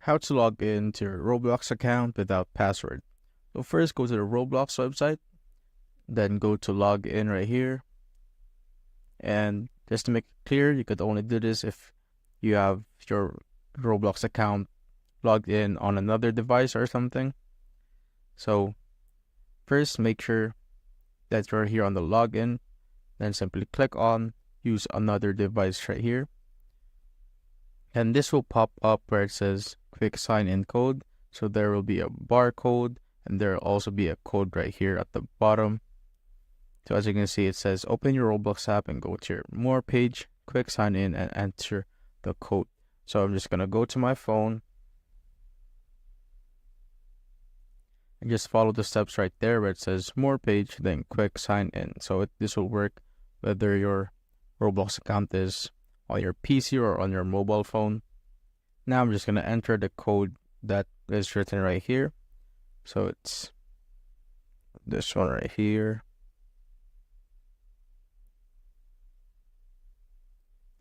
How to log into your Roblox account without password. So first go to the Roblox website, then go to log in right here. And just to make it clear, you could only do this if you have your Roblox account logged in on another device or something. So first make sure that you're here on the login, then simply click on use another device right here. And this will pop up where it says quick sign in code. So there will be a barcode and there will also be a code right here at the bottom. So as you can see, it says open your Roblox app and go to your more page, quick sign in and enter the code. So I'm just going to go to my phone and just follow the steps right there where it says more page, then quick sign in. So this will work whether your Roblox account is on your PC or on your mobile phone. Now I'm just going to enter the code that is written right here. So it's this one right here.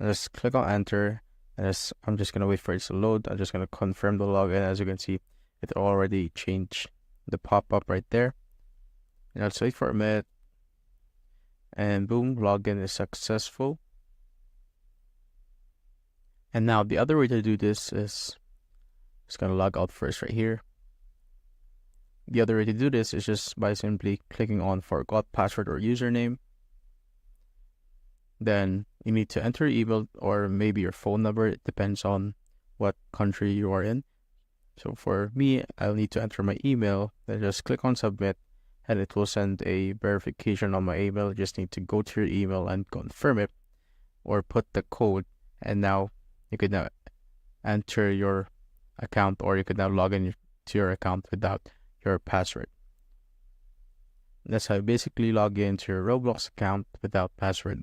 Just click on enter, and I'm just going to wait for it to load. I'm just going to confirm the login. As you can see, it already changed the pop-up right there. And let's wait for a minute. And boom, login is successful. And now the other way to do this is just going to log out first right here. The other way to do this is just by simply clicking on forgot password or username. Then you need to enter your email or maybe your phone number. It depends on what country you are in. So for me, I'll need to enter my email. Then just click on submit and it will send a verification on my email. You just need to go to your email and confirm it or put the code. And now you can now enter your account, or you can now log in to your account without your password. That's how you basically log into your Roblox account without password.